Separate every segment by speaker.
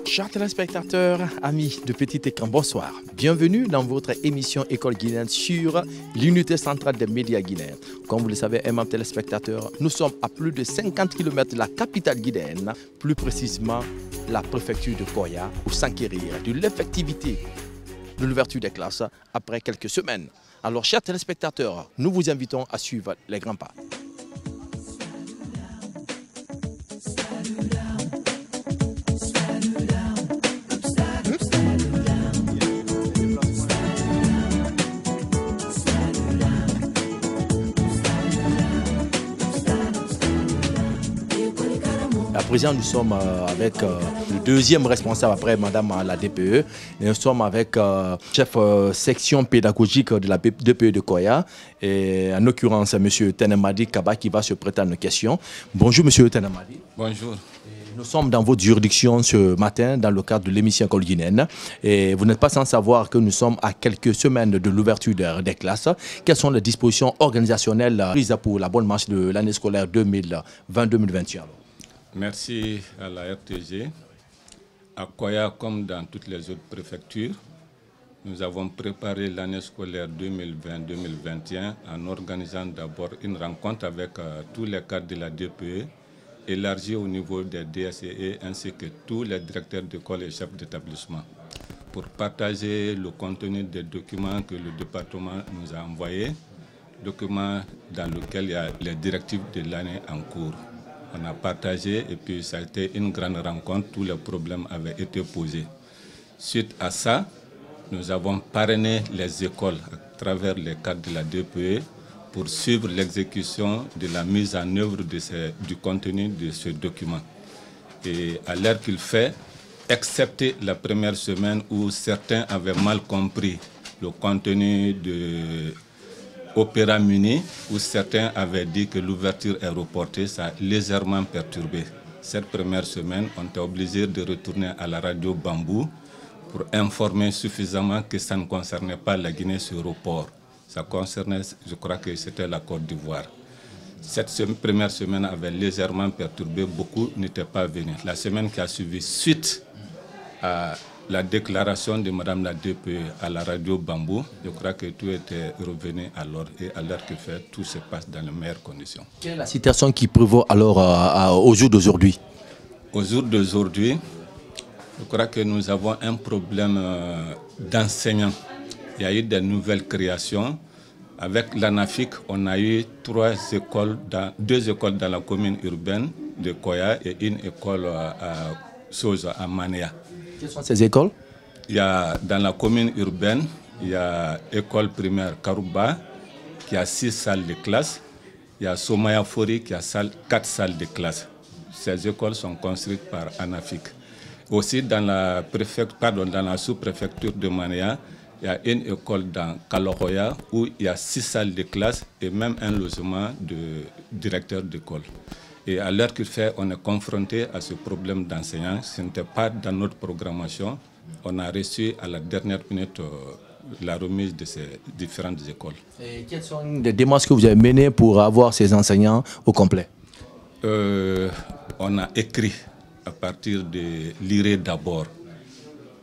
Speaker 1: Chers téléspectateurs, amis de Petit Écran, bonsoir. Bienvenue dans votre émission École guinéenne sur l'unité centrale des médias guinéens. Comme vous le savez, aimants téléspectateurs, nous sommes à plus de 50 km de la capitale guinéenne, plus précisément la préfecture de Koya, pour s'enquérir de l'effectivité de l'ouverture des classes après quelques semaines. Alors, chers téléspectateurs, nous vous invitons à suivre les grands pas. À présent, nous sommes avec le deuxième responsable après Madame la DPE. Et nous sommes avec chef section pédagogique de la DPE de Koya. Et en l'occurrence, M. Tenemadi Kaba qui va se prêter à nos questions. Bonjour M. Tenemadi.
Speaker 2: Bonjour.
Speaker 1: Nous sommes dans votre juridiction ce matin dans le cadre de l'émission École guinéenne. Et vous n'êtes pas sans savoir que nous sommes à quelques semaines de l'ouverture des classes. Quelles sont les dispositions organisationnelles prises pour la bonne marche de l'année scolaire 2020-2021?
Speaker 2: Merci à la RTG. À Koya, comme dans toutes les autres préfectures, nous avons préparé l'année scolaire 2020-2021 en organisant d'abord une rencontre avec tous les cadres de la DPE, élargie au niveau des DSE ainsi que tous les directeurs d'école et chefs d'établissement, pour partager le contenu des documents que le département nous a envoyés, documents dans lesquels il y a les directives de l'année en cours. On a partagé et puis ça a été une grande rencontre, tous les problèmes avaient été posés. Suite à ça, nous avons parrainé les écoles à travers les cadres de la DPE pour suivre l'exécution de la mise en œuvre du contenu de ce document. Et à l'heure qu'il fait, excepté la première semaine où certains avaient mal compris le contenu de Opéra Muni, où certains avaient dit que l'ouverture est reportée, ça a légèrement perturbé. Cette première semaine, on était obligé de retourner à la radio Bambou pour informer suffisamment que ça ne concernait pas la Guinée ce report. Ça concernait, je crois que c'était la Côte d'Ivoire. Cette première semaine avait légèrement perturbé, beaucoup n'étaient pas venus. La semaine qui a suivi, suite à la déclaration de Madame la DPE à la radio Bambou, je crois que tout était revenu à l'ordre et à l'heure qu'il fait, tout se passe dans les meilleures conditions.
Speaker 1: Quelle est la situation qui prévaut alors au jour d'aujourd'hui?
Speaker 2: Au jour d'aujourd'hui, je crois que nous avons un problème d'enseignants. Il y a eu des nouvelles créations. Avec l'ANAFIC, on a eu deux écoles dans la commune urbaine de Koya et une école à Mania.
Speaker 1: Quelles sont ces écoles?
Speaker 2: Il y a dans la commune urbaine, il y a école primaire Karouba qui a 6 salles de classe. Il y a Somaya Fori qui a 4 salles de classe. Ces écoles sont construites par ANAFIC. Aussi dans la sous-préfecture de Mania, il y a une école dans Kaloroya où il y a 6 salles de classe et même un logement de directeur d'école. Et à l'heure qu'il fait, on est confronté à ce problème d'enseignants. Ce n'était pas dans notre programmation. On a reçu à la dernière minute la remise de ces différentes écoles.
Speaker 1: Et quelles sont les démarches que vous avez menées pour avoir ces enseignants au complet?
Speaker 2: On a écrit à partir de l'IRE d'abord,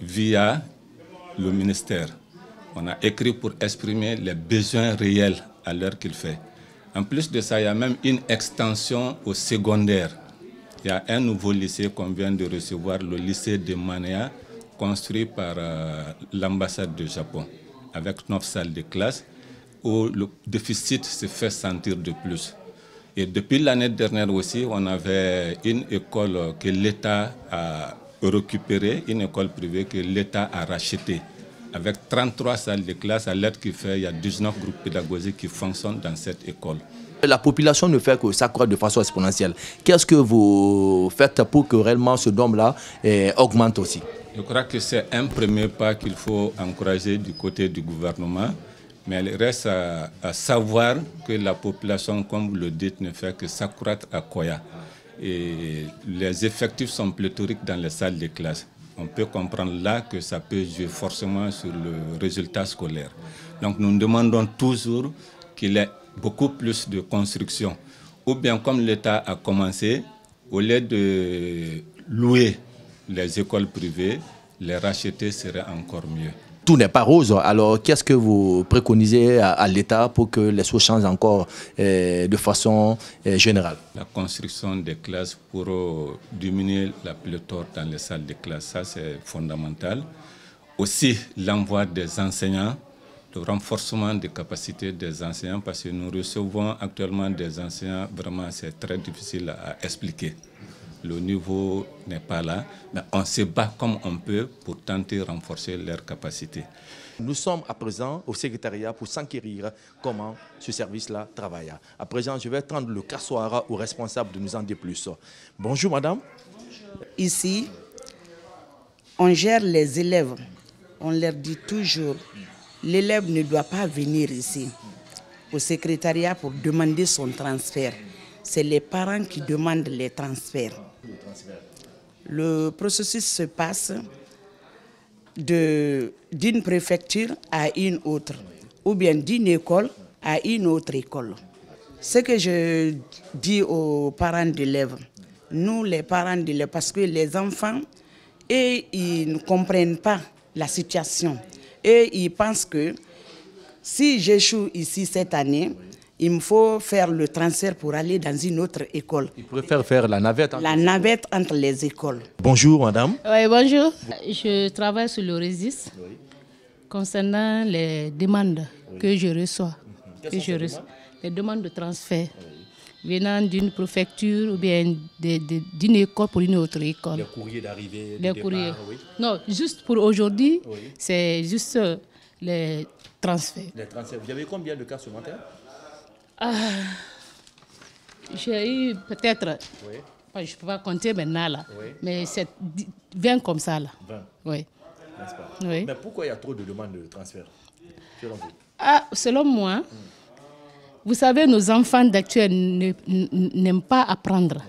Speaker 2: via le ministère. On a écrit pour exprimer les besoins réels à l'heure qu'il fait. En plus de ça, il y a même une extension au secondaire. Il y a un nouveau lycée qu'on vient de recevoir, le lycée de Mania, construit par l'ambassade du Japon, avec 9 salles de classe, où le déficit se fait sentir de plus. Et depuis l'année dernière aussi, on avait une école que l'État a récupérée, une école privée que l'État a rachetée. Avec 33 salles de classe, à l'heure qu'il fait, il y a 19 groupes pédagogiques qui fonctionnent dans cette école.
Speaker 1: La population ne fait que s'accroître de façon exponentielle. Qu'est-ce que vous faites pour que réellement ce nombre-là augmente aussi?
Speaker 2: Je crois que c'est un premier pas qu'il faut encourager du côté du gouvernement. Mais il reste à savoir que la population, comme vous le dites, ne fait que s'accroître à Koya. Et les effectifs sont pléthoriques dans les salles de classe. On peut comprendre là que ça peut jouer forcément sur le résultat scolaire. Donc nous demandons toujours qu'il y ait beaucoup plus de construction. Ou bien comme l'État a commencé, au lieu de louer les écoles privées, les racheter serait encore mieux.
Speaker 1: Tout n'est pas rose. Alors, qu'est-ce que vous préconisez à l'État pour que les choses changent encore de façon générale? La
Speaker 2: construction des classes pour diminuer la pléthore dans les salles de classe, ça c'est fondamental. Aussi, l'envoi des enseignants, le renforcement des capacités des enseignants, parce que nous recevons actuellement des enseignants, vraiment c'est très difficile à expliquer. Le niveau n'est pas là, mais on se bat comme on peut pour tenter de renforcer leurs capacités.
Speaker 1: Nous sommes à présent au secrétariat pour s'enquérir comment ce service-là travaille. À présent, je vais tendre le cassoir au responsable de nous en dire plus. Bonjour madame.
Speaker 3: Ici, on gère les élèves. On leur dit toujours, l'élève ne doit pas venir ici au secrétariat pour demander son transfert. C'est les parents qui demandent les transferts. Le processus se passe d'une préfecture à une autre, ou bien d'une école à une autre école. Ce que je dis aux parents d'élèves, nous les parents d'élèves, parce que les enfants, ils ne comprennent pas la situation. Et ils pensent que si j'échoue ici cette année, il me faut faire le transfert pour aller dans une autre école.
Speaker 1: Ils préfèrent faire la navette
Speaker 3: entre les écoles.
Speaker 1: Bonjour madame.
Speaker 4: Oui, bonjour. Je travaille sur le registre concernant les demandes que je reçois. Les demandes de transfert venant d'une préfecture ou bien d'une école pour une autre école.
Speaker 1: Les courriers d'arrivée,
Speaker 4: les courriers. Oui. Non, juste pour aujourd'hui, c'est juste les transferts.
Speaker 1: Les transferts. Vous avez combien de cas ce matin?
Speaker 4: J'ai eu peut-être, je ne peux pas compter maintenant là, mais c'est 20 comme ça là.
Speaker 1: 20.
Speaker 4: Oui.
Speaker 1: N'est-ce pas?
Speaker 4: Oui.
Speaker 1: Mais pourquoi il y a trop de demandes de transfert selon vous?
Speaker 4: Selon moi, vous savez, nos enfants d'actuel n'aiment pas apprendre.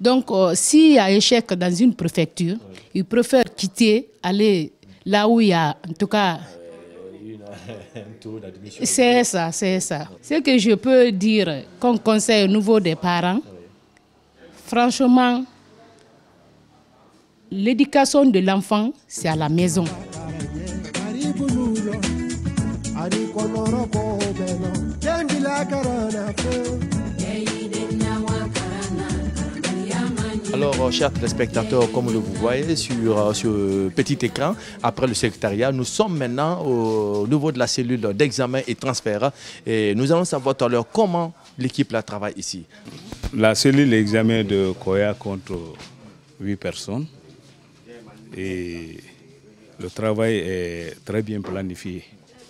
Speaker 4: Donc, s'il y a échec dans une préfecture, ils préfèrent quitter, aller là où il y a, en tout cas... C'est ça, c'est ça. Ce que je peux dire comme conseil au niveau des parents, franchement, l'éducation de l'enfant, c'est à la maison.
Speaker 1: Alors, chers téléspectateurs, comme vous voyez sur ce petit écran, après le secrétariat, nous sommes maintenant au niveau de la cellule d'examen et transfert. Et nous allons savoir tout à l'heure comment l'équipe là travaille ici.
Speaker 5: La cellule d'examen de Koya compte 8 personnes. Et le travail est très bien planifié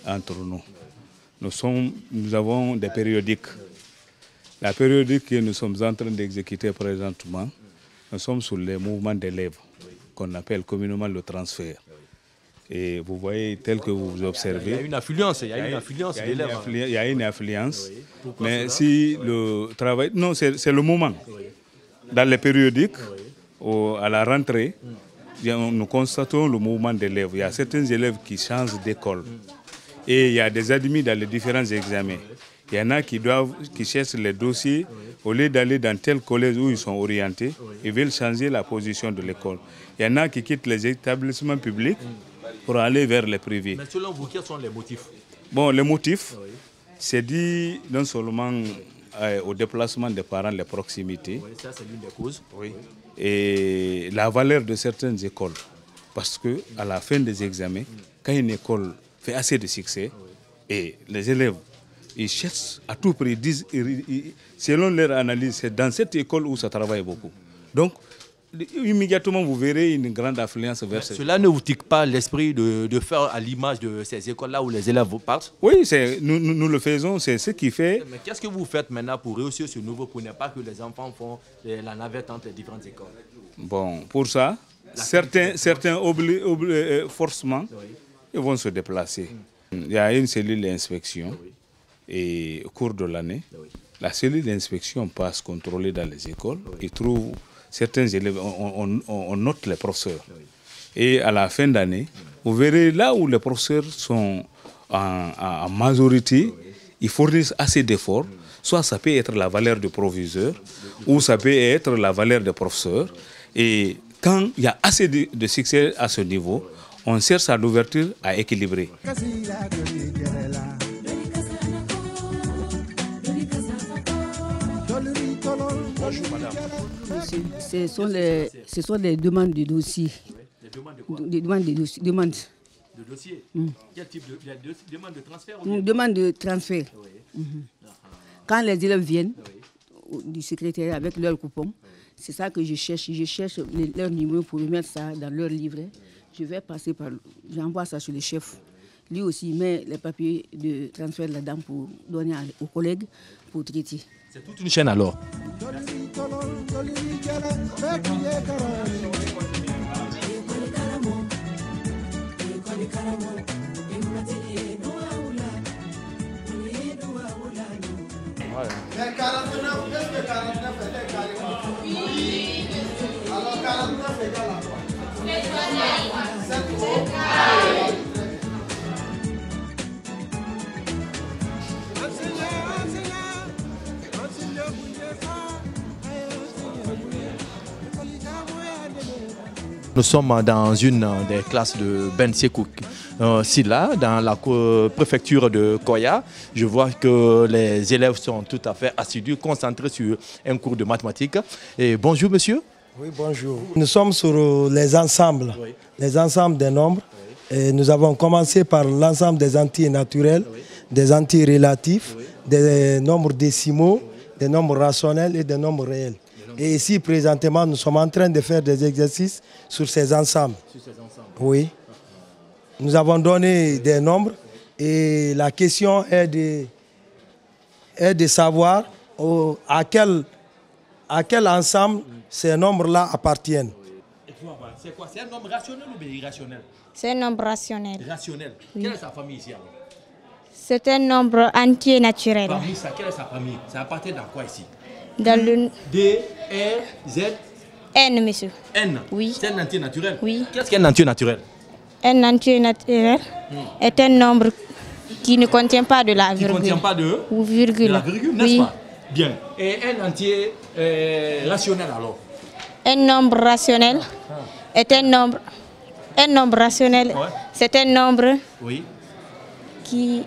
Speaker 5: entre nous. Nous avons des périodiques. La périodique que nous sommes en train d'exécuter présentement, nous sommes sur les mouvements d'élèves, qu'on appelle communément le transfert. Et vous voyez, tel que vous observez...
Speaker 1: Il y a une affluence, il y a une affluence d'élèves.
Speaker 5: Il y a une affluence, mais si le travail... Non, c'est le moment. Dans les périodiques, à la rentrée, nous constatons le mouvement d'élèves. Il y a certains élèves qui changent d'école. Et il y a des admis dans les différents examens. Il y en a qui cherchent les dossiers, au lieu d'aller dans tel collège où ils sont orientés, ils veulent changer la position de l'école. Il y en a qui quittent les établissements publics pour aller vers les privés.
Speaker 1: Mais selon vous, quels sont les motifs?
Speaker 5: Bon, les motifs, c'est dit non seulement au déplacement des parents, les proximités,
Speaker 1: ça c'est l'une des causes.
Speaker 5: Et la valeur de certaines écoles. Parce qu'à la fin des examens, quand une école fait assez de succès, et les élèves, ils cherchent à tout prix, selon leur analyse, c'est dans cette école où ça travaille beaucoup. Donc, immédiatement, vous verrez une grande affluence vers cette...
Speaker 1: Cela ne vous tique pas l'esprit de faire à l'image de ces écoles-là où les élèves partent?
Speaker 5: Oui, nous le faisons, c'est ce qui fait...
Speaker 1: Mais qu'est-ce que vous faites maintenant pour réussir ce nouveau, pour ne pas que les enfants font la navette entre les différentes écoles?
Speaker 5: Bon, pour ça, certains forcément, ils vont se déplacer. Il y a une cellule d'inspection. Et au cours de l'année, la cellule d'inspection passe contrôler dans les écoles et trouve certains élèves, on note les professeurs. Et à la fin d'année, vous verrez là où les professeurs sont en majorité, ils fournissent assez d'efforts. Soit ça peut être la valeur du proviseur, ou ça peut être la valeur des professeurs. Et quand il y a assez de succès à ce niveau, on cherche à l'ouverture à équilibrer.
Speaker 1: Bonjour madame.
Speaker 6: Ce sont les demandes de dossiers.
Speaker 1: Des demandes de quoi?
Speaker 6: Demandes.
Speaker 1: De dossier. Quel type de demande de transfert?
Speaker 6: Demande de transfert. Quand les élèves viennent du secrétariat avec leur coupon, c'est ça que je cherche. Je cherche leur numéro pour mettre ça dans leur livret. Je vais passer par... J'envoie ça sur le chef. Lui aussi met les papiers de transfert là-dedans pour donner aux collègues pour traiter.
Speaker 1: C'est toute une chaîne alors. Nous sommes dans une des classes de Ben Sekou Silla, dans la préfecture de Koya. Je vois que les élèves sont tout à fait assidus, concentrés sur un cours de mathématiques. Et bonjour monsieur.
Speaker 7: Oui, bonjour. Nous sommes sur les ensembles, les ensembles des nombres. Et nous avons commencé par l'ensemble des entiers naturels, des entiers relatifs, des nombres décimaux, des nombres rationnels et des nombres réels. Et ici, présentement, nous sommes en train de faire des exercices sur ces ensembles. Oui. Nous avons donné des nombres et la question est de savoir à quel ensemble ces nombres-là appartiennent.
Speaker 1: C'est quoi? C'est un nombre rationnel ou bien irrationnel?
Speaker 8: C'est un nombre rationnel.
Speaker 1: Rationnel.
Speaker 8: Oui.
Speaker 1: Quelle est sa famille ici alors?
Speaker 8: C'est un nombre entier naturel.
Speaker 1: Parmi ça, quelle est sa famille? Ça appartient dans quoi ici?
Speaker 8: Dans le
Speaker 1: D, R, Z,
Speaker 8: N, monsieur.
Speaker 1: N.
Speaker 8: Oui.
Speaker 1: C'est un entier naturel?
Speaker 8: Oui.
Speaker 1: Qu'est-ce qu'un entier naturel?
Speaker 8: Un entier naturel est un nombre qui ne contient pas de la virgule.
Speaker 1: Qui ne contient pas de
Speaker 8: virgule.
Speaker 1: la virgule, n'est-ce
Speaker 8: Oui.
Speaker 1: pas? Bien. Et un entier rationnel alors?
Speaker 8: Un nombre rationnel est un nombre. Un nombre rationnel, c'est un nombre qui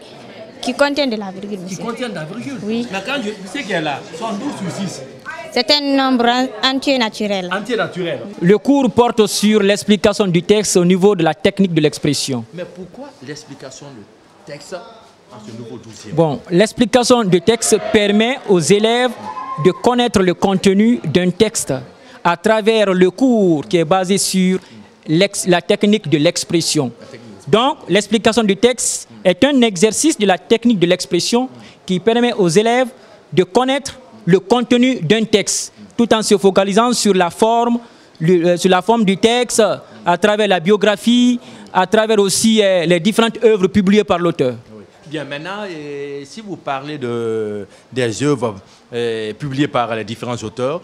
Speaker 8: contient de la virgule.
Speaker 1: Qui contient de la virgule?
Speaker 8: Oui.
Speaker 1: Mais quand je sais qu'elle est là, 72 sur 6.
Speaker 8: C'est un nombre entier naturel.
Speaker 1: Entier naturel.
Speaker 9: Le cours porte sur l'explication du texte au niveau de la technique de l'expression.
Speaker 1: Mais pourquoi l'explication du texte à ce nouveau dossier?
Speaker 9: Bon, l'explication du texte permet aux élèves de connaître le contenu d'un texte à travers le cours qui est basé sur la technique de l'expression. Donc, l'explication du texte est un exercice de la technique de l'expression qui permet aux élèves de connaître le contenu d'un texte, tout en se focalisant sur la forme du texte, à travers la biographie, à travers aussi les différentes œuvres publiées par l'auteur.
Speaker 1: Bien, maintenant, si vous parlez des œuvres publiées par les différents auteurs,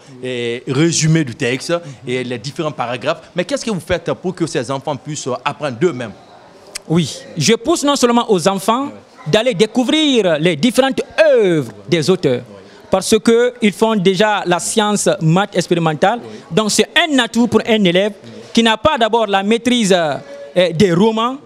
Speaker 1: résumé du texte et les différents paragraphes, mais qu'est-ce que vous faites pour que ces enfants puissent apprendre d'eux-mêmes?
Speaker 9: Oui, je pousse non seulement aux enfants d'aller découvrir les différentes œuvres des auteurs, parce qu'ils font déjà la science maths expérimentale, donc c'est un atout pour un élève qui n'a pas d'abord la maîtrise des romans,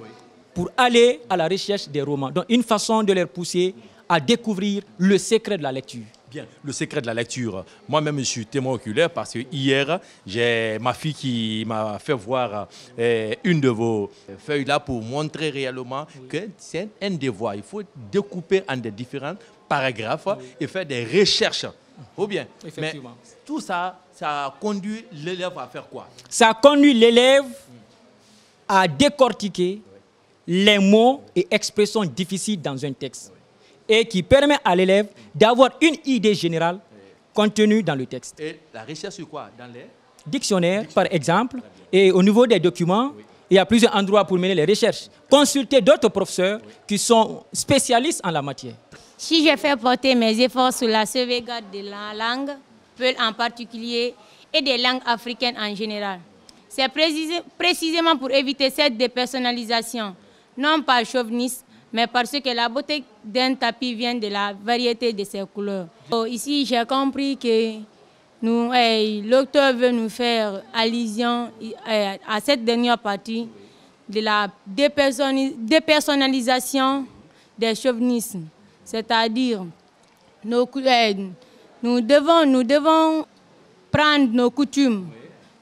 Speaker 9: pour aller à la recherche des romans. Donc, une façon de les pousser à découvrir le secret de la lecture.
Speaker 1: Bien, le secret de la lecture. Moi-même, je suis témoin oculaire parce que hier, j'ai ma fille qui m'a fait voir une de vos feuilles-là pour montrer réellement que c'est un devoir. Il faut découper en des différents paragraphes et faire des recherches. Ou bien, mais tout ça, ça conduit l'élève à faire quoi?
Speaker 9: Ça conduit l'élève à décortiquer les mots et expressions difficiles dans un texte et qui permet à l'élève d'avoir une idée générale contenue dans le texte.
Speaker 1: Et la recherche sur quoi? Dans les
Speaker 9: dictionnaires, par exemple, et au niveau des documents, il y a plusieurs endroits pour mener les recherches. Consulter d'autres professeurs qui sont spécialistes en la matière.
Speaker 8: Si je fais porter mes efforts sur la sauvegarde de la langue, Peul en particulier, et des langues africaines en général, c'est précisément pour éviter cette dépersonnalisation, non par chauvinisme, mais parce que la beauté d'un tapis vient de la variété de ses couleurs. Ici, j'ai compris que l'auteur veut nous faire allusion à cette dernière partie de la dépersonnalisation des chauvinismes. C'est-à-dire, nous devons prendre nos coutumes.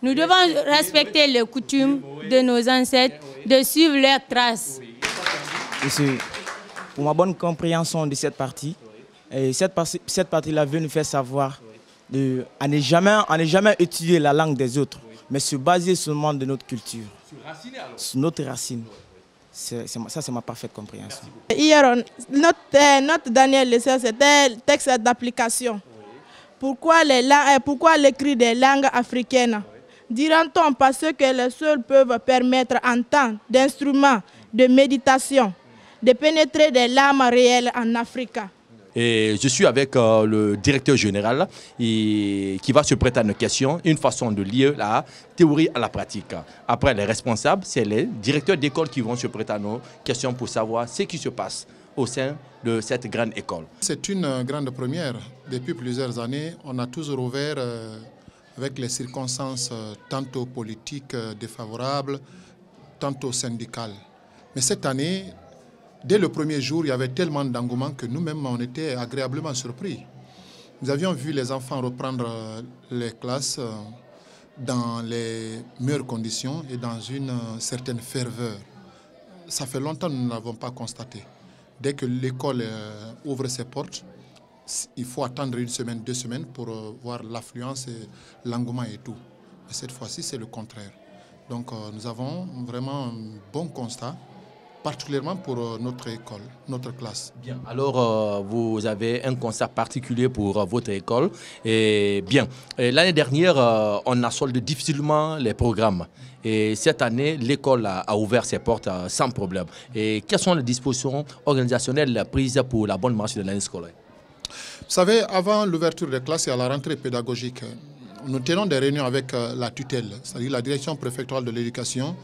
Speaker 8: Nous devons respecter les coutumes de nos ancêtres, de suivre leurs traces.
Speaker 10: Monsieur, pour ma bonne compréhension de cette partie, cette partie-là veut nous faire savoir à ne jamais étudier la langue des autres, mais se baser seulement de notre culture, sur notre racine. Ça, c'est ma parfaite compréhension.
Speaker 11: Hier, notre dernière leçon, c'était le texte d'application. Pourquoi l'écrit des langues africaines? Dira-t-on parce que les seuls peuvent permettre en temps d'instruments de méditation de pénétrer des larmes réelles en Afrique.
Speaker 1: Et je suis avec le directeur général qui va se prêter à nos questions, une façon de lier la théorie à la pratique. Après, les responsables, c'est les directeurs d'école qui vont se prêter à nos questions pour savoir ce qui se passe au sein de cette grande école.
Speaker 12: C'est une grande première. Depuis plusieurs années, on a toujours ouvert avec les circonstances tantôt politiques défavorables, tantôt syndicales. Mais cette année, dès le premier jour, il y avait tellement d'engouement que nous-mêmes, on était agréablement surpris. Nous avions vu les enfants reprendre les classes dans les meilleures conditions et dans une certaine ferveur. Ça fait longtemps que nous ne l'avons pas constaté. Dès que l'école ouvre ses portes, il faut attendre une semaine, 2 semaines pour voir l'affluence et l'engouement et tout. Mais cette fois-ci, c'est le contraire. Donc nous avons vraiment un bon constat, particulièrement pour notre école, notre classe.
Speaker 1: Bien. Alors, vous avez un constat particulier pour votre école. Et bien, l'année dernière, on a soldé difficilement les programmes. Et cette année, l'école a ouvert ses portes sans problème. Et quelles sont les dispositions organisationnelles prises pour la bonne marche de l'année scolaire?
Speaker 12: Vous savez, avant l'ouverture des classes et à la rentrée pédagogique, nous tenons des réunions avec la tutelle, c'est-à-dire la direction préfectorale de l'éducation,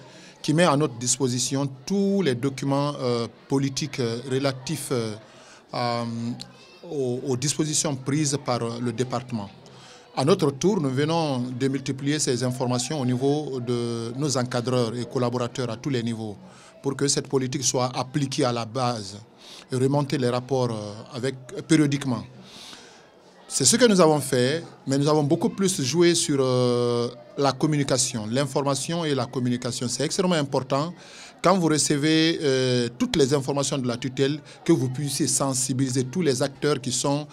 Speaker 12: qui met à notre disposition tous les documents politiques relatifs aux dispositions prises par le département. À notre tour, nous venons de multiplier ces informations au niveau de nos encadreurs et collaborateurs à tous les niveaux pour que cette politique soit appliquée à la base et remonter les rapports périodiquement. C'est ce que nous avons fait, mais nous avons beaucoup plus joué sur la communication, l'information et la communication. C'est extrêmement important quand vous recevez toutes les informations de la tutelle, que vous puissiez sensibiliser tous les acteurs qui sont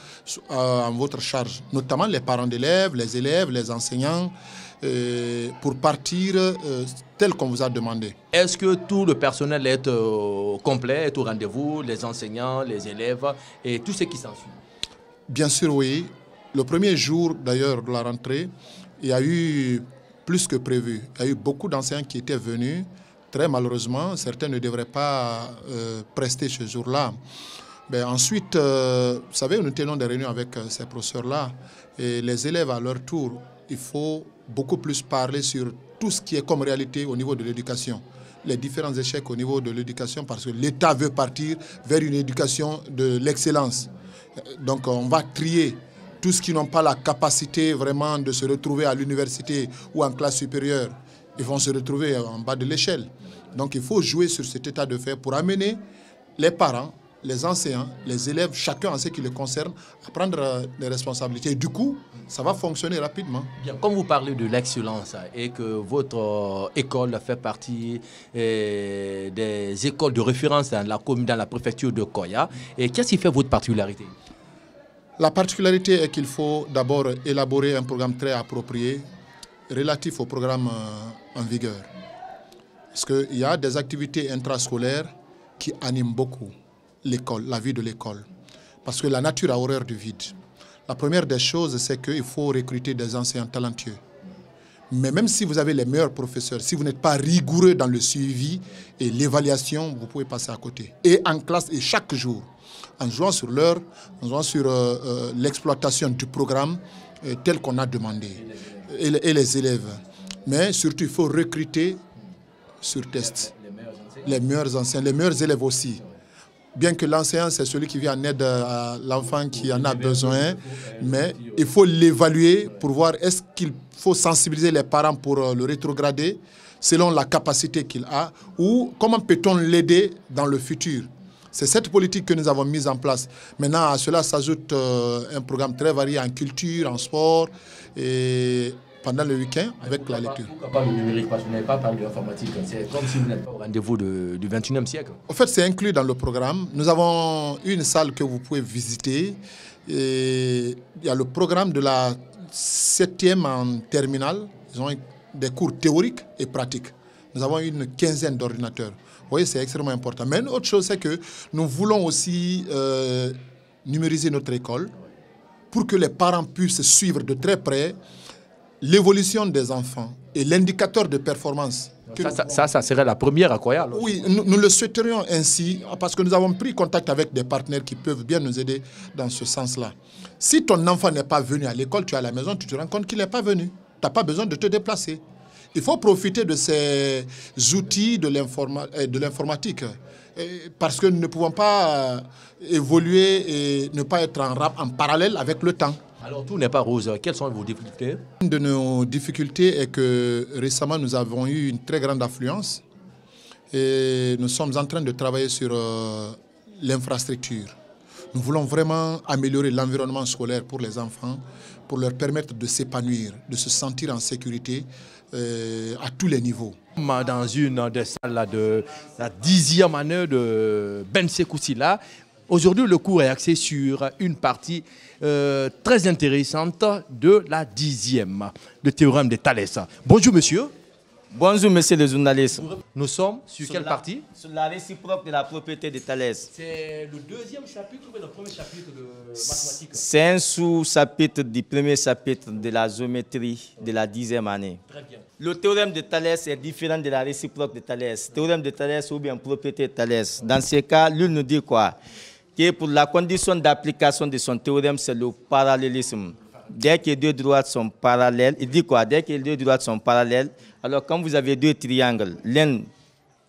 Speaker 12: en votre charge, notamment les parents d'élèves, les enseignants, pour partir tel qu'on vous a demandé.
Speaker 1: Est-ce que tout le personnel est complet, est au rendez-vous, les enseignants, les élèves et tout ce qui s'ensuit?
Speaker 12: Bien sûr, oui. Le premier jour, d'ailleurs, de la rentrée, il y a eu plus que prévu. Il y a eu beaucoup d'enseignants qui étaient venus. Très malheureusement, certains ne devraient pas prester ce jour-là. Ensuite, vous savez, nous tenons des réunions avec ces professeurs-là. Et les élèves, à leur tour, il faut beaucoup plus parler sur tout ce qui est comme réalité au niveau de l'éducation. Les différents échecs au niveau de l'éducation, parce que l'État veut partir vers une éducation de l'excellence. Donc on va trier tous ceux qui n'ont pas la capacité vraiment de se retrouver à l'université ou en classe supérieure. Ils vont se retrouver en bas de l'échelle. Donc il faut jouer sur cet état de fait pour amener les parents, les enseignants, les élèves, chacun en ce qui les concerne, à prendre des responsabilités. Et du coup, ça va fonctionner rapidement.
Speaker 1: Bien, comme vous parlez de l'excellence et que votre école fait partie des écoles de référence dans la commune, dans la préfecture de Koya, et qu'est-ce qui fait votre particularité?
Speaker 12: La particularité est qu'il faut d'abord élaborer un programme très approprié relatif au programme en vigueur. Parce qu'il y a des activités intrascolaires qui animent beaucoup l'école, la vie de l'école. Parce que la nature a horreur du vide. La première des choses, c'est qu'il faut recruter des enseignants talentueux. Mais même si vous avez les meilleurs professeurs, si vous n'êtes pas rigoureux dans le suivi et l'évaluation, vous pouvez passer à côté. Et en classe, et chaque jour, en jouant sur l'heure, en jouant sur l'exploitation du programme tel qu'on a demandé, et les élèves. Mais surtout, il faut recruter sur test les meilleurs enseignants, les meilleurs élèves aussi. bien que l'enseignant, c'est celui qui vient en aide à l'enfant qui en a besoin, mais il faut l'évaluer pour voir est-ce qu'il faut sensibiliser les parents pour le rétrograder selon la capacité qu'il a, ou comment peut-on l'aider dans le futur. C'est cette politique que nous avons mise en place. Maintenant, à cela s'ajoute un programme très varié en culture, en sport, et pendant le week-end avec la lecture.
Speaker 1: Pourquoi pas le numérique? Parce que vous n'avez pas parlé de l'informatique. C'est comme si vous n'êtes pas au rendez-vous du 21e siècle.
Speaker 12: En fait, c'est inclus dans le programme. Nous avons une salle que vous pouvez visiter. Et il y a le programme de la 7e en terminale. Ils ont des cours théoriques et pratiques. Nous avons une quinzaine d'ordinateurs. Vous voyez, c'est extrêmement important. Mais une autre chose, c'est que nous voulons aussi numériser notre école pour que les parents puissent suivre de très près l'évolution des enfants et l'indicateur de performance.
Speaker 1: Ça serait la première à Koya.
Speaker 12: Oui, nous le souhaiterions ainsi parce que nous avons pris contact avec des partenaires qui peuvent bien nous aider dans ce sens-là. Si ton enfant n'est pas venu à l'école, tu es à la maison, tu te rends compte qu'il n'est pas venu. Tu n'as pas besoin de te déplacer. Il faut profiter de ces outils de l'informatique parce que nous ne pouvons pas évoluer et ne pas être en parallèle avec le temps.
Speaker 1: Alors tout n'est pas rose. Quelles sont vos difficultés?
Speaker 12: Une de nos difficultés est que récemment nous avons eu une très grande affluence et nous sommes en train de travailler sur l'infrastructure. Nous voulons vraiment améliorer l'environnement scolaire pour les enfants, pour leur permettre de s'épanouir, de se sentir en sécurité à tous les niveaux.
Speaker 1: Dans une des salles de la 10e année de Ben Sekoussi là, aujourd'hui le cours est axé sur une partie très intéressante de la 10e, le théorème de Thalès. Bonjour monsieur.
Speaker 10: Bonjour monsieur le journaliste.
Speaker 1: Nous sommes sur quelle partie?
Speaker 10: Sur la réciproque de la propriété de Thalès.
Speaker 1: C'est le deuxième chapitre ou le premier chapitre de mathématiques?
Speaker 10: C'est un sous-chapitre du premier chapitre de la géométrie de la 10e année.
Speaker 1: Très bien.
Speaker 10: Le théorème de Thalès est différent de la réciproque de Thalès. Théorème de Thalès ou bien propriété de Thalès. Dans ce cas, lui nous dit quoi? Que pour la condition d'application de son théorème, c'est le parallélisme. Dès que deux droites sont parallèles, il dit quoi? Dès que les deux droites sont parallèles, alors quand vous avez deux triangles, l'un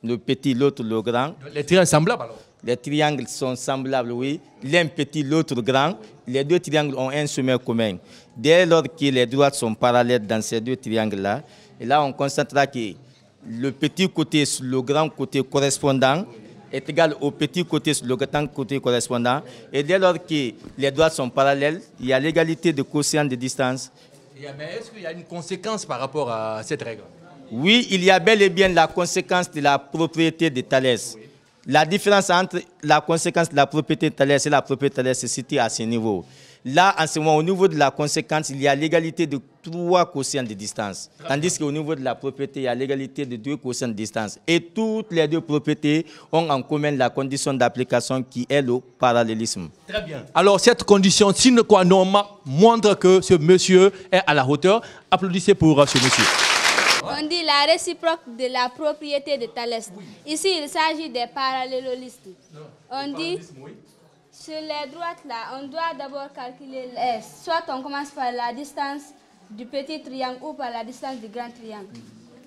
Speaker 10: le petit, l'autre le grand.
Speaker 1: Les triangles semblables alors?
Speaker 10: Les triangles sont semblables, oui. L'un petit, l'autre grand. Les deux triangles ont un sommet commun. Dès lors que les droites sont parallèles dans ces deux triangles-là, et là on constatera que le petit côté sur le grand côté correspondant est égal au petit côté sur le grand côté correspondant. Et dès lors que les droites sont parallèles, il y a l'égalité de quotient de distance.
Speaker 1: Mais est-ce qu'il y a une conséquence par rapport à cette règle?
Speaker 10: Oui, il y a bel et bien la conséquence de la propriété de Thalès. La différence entre la conséquence de la propriété de Thalès et la propriété de Thalès se situe à ce niveau. Là, en ce moment, au niveau de la conséquence, il y a l'égalité de 3 quotients de distance. Tandis qu'au niveau de la propriété, il y a l'égalité de 2 quotients de distance. Et toutes les deux propriétés ont en commun la condition d'application qui est le parallélisme.
Speaker 1: Très bien. Alors, cette condition sine qua non montre que ce monsieur est à la hauteur. Applaudissez pour ce monsieur.
Speaker 13: On dit la réciproque de la propriété de Thalès. Oui. Ici, il s'agit des parallélismes. On dit, sur les droites là, on doit d'abord calculer S. Soit on commence par la distance du petit triangle ou par la distance du grand triangle.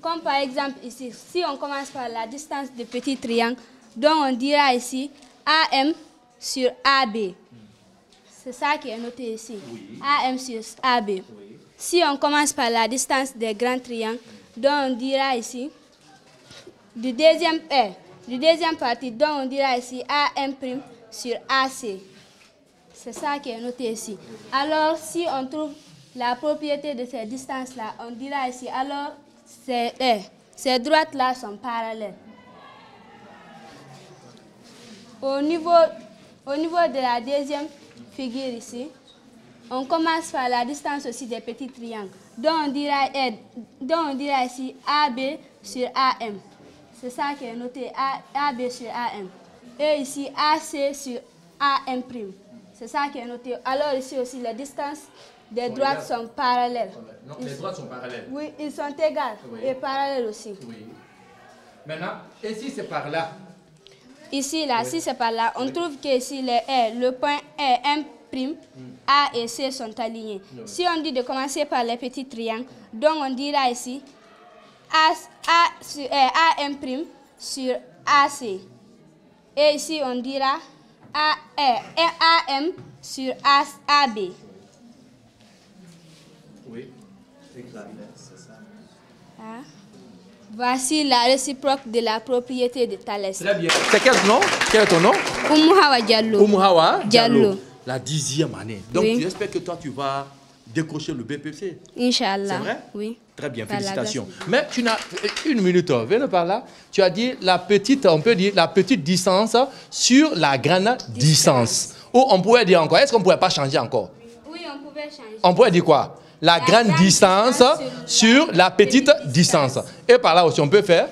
Speaker 13: Comme par exemple ici, si on commence par la distance du petit triangle, donc on dira ici AM sur AB. C'est ça qui est noté ici. Oui. AM sur AB. Oui. Si on commence par la distance des grands triangles, donc on dira ici, du deuxième partie, donc on dira ici AM' sur AC. C'est ça qui est noté ici. Alors, si on trouve la propriété de ces distances-là, on dira ici, alors, ces droites-là sont parallèles. Au niveau de la deuxième figure ici, on commence par la distance aussi des petits triangles. Donc on dira ici AB sur AM. C'est ça qui est noté, AB sur AM. Et ici AC sur AM'. C'est ça qui est noté. Alors ici aussi, les distances des droites sont parallèles.
Speaker 1: Non, les droites sont parallèles.
Speaker 13: Oui, ils sont égales et parallèles aussi.
Speaker 1: Oui. Maintenant, et si c'est par là?
Speaker 13: Ici, là, si c'est par là, on trouve que ici, le point M', A et C sont alignés. Si on dit de commencer par les petits triangles, donc on dira ici AM' sur AC. Et ici, on dira AM sur AB.
Speaker 1: Oui, c'est ça.
Speaker 13: Voici la réciproque de la propriété de Thalès.
Speaker 1: Très bien. C'est quel nom? Quel est ton nom?
Speaker 13: Oumouhawa Diallo.
Speaker 1: Oumouhawa
Speaker 13: Diallo.
Speaker 1: La 10e année. Donc,
Speaker 13: oui.
Speaker 1: j'espère que toi, tu vas décrocher le BPC.
Speaker 13: Inch'Allah.
Speaker 1: C'est vrai?
Speaker 13: Oui.
Speaker 1: Très bien, félicitations. Mais tu n'as une minute, viens par là. Tu as dit la petite, on peut dire la petite distance sur la grande distance. Ou on pourrait dire encore, est-ce qu'on ne pourrait pas changer encore?
Speaker 13: Oui, on pouvait changer.
Speaker 1: On pourrait dire quoi? La grande distance sur la petite distance. Et par là aussi, on peut faire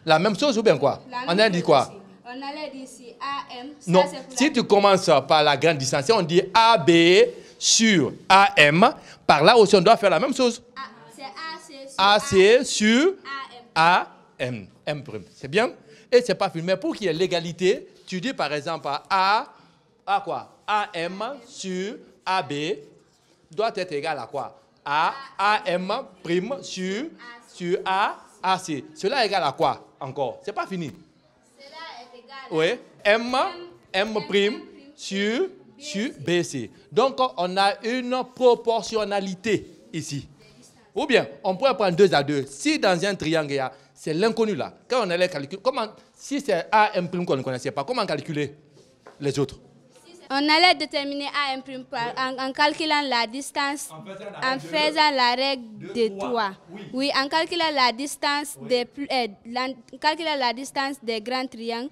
Speaker 1: la même chose ou bien quoi? On a dit quoi?
Speaker 13: On allait dire ici AM.
Speaker 1: Non, si tu commences par la grande distance, on dit AB sur AM, par là aussi, on doit faire la même chose. AC sur AM. M'. C'est bien? Et c'est pas fini. Mais pour qu'il y ait l'égalité, tu dis par exemple A quoi? AM sur AB doit être égal à quoi? AM prime sur AC. Cela est égal à quoi encore? C'est pas fini.
Speaker 13: Cela est égal à
Speaker 1: M prime sur BC. Donc on a une proportionnalité ici. Ou bien, on pourrait prendre 2 à 2. Si dans un triangle, c'est l'inconnu là. Quand on allait calculer, si c'est AM prime qu'on ne connaissait pas, comment calculer les autres?
Speaker 13: On allait déterminer AM prime en calculant la distance, en faisant la règle de 3. Oui, en calculant la distance des grands triangles.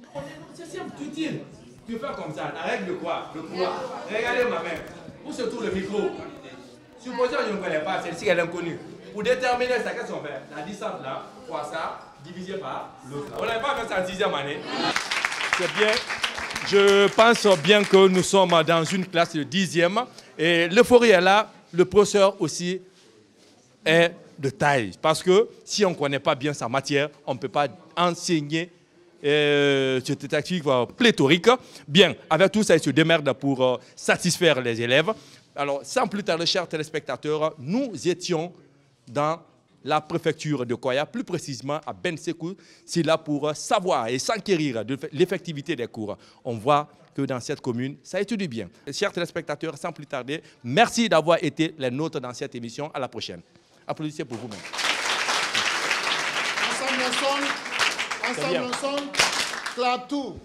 Speaker 1: C'est simple, tout utile. Tu fais comme ça, la règle de quoi? Regardez ma main. Où se trouve le micro? Supposons que je ne connais pas, celle-ci elle est inconnue. Pour déterminer ça, qu'est-ce qu'on fait? La distance là, fois ça, divisé par l'autre. On n'avait pas fait ça en 6e année. C'est bien. Je pense bien que nous sommes dans une classe de 10e. Et l'euphorie est là. Le professeur aussi est de taille. Parce que si on ne connaît pas bien sa matière, on ne peut pas enseigner cette tactique pléthorique. Bien, avec tout ça, il se démerde pour satisfaire les élèves. Alors, sans plus tarder, chers téléspectateurs, nous étions dans la préfecture de Koya, plus précisément à Bensekou. C'est là pour savoir et s'enquérir de l'effectivité des cours. On voit que dans cette commune, ça étudie bien. Chers téléspectateurs, sans plus tarder, merci d'avoir été les nôtres dans cette émission. À la prochaine. Applaudissez pour vous-même.
Speaker 12: Ensemble, clap tout,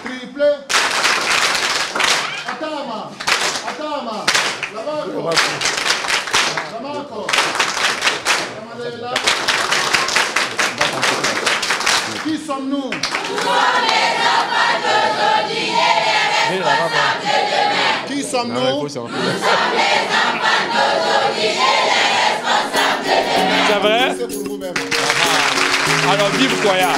Speaker 12: triplé. Atama, Lamako, Qui sommes-nous? Nous sommes les enfants d'aujourd'hui et les responsables de demain. Qui sommes-nous? Nous sommes les enfants d'aujourd'hui et les responsables de demain.
Speaker 1: C'est vrai?
Speaker 12: C'est pour vous-même.
Speaker 1: Alors, vive Koya.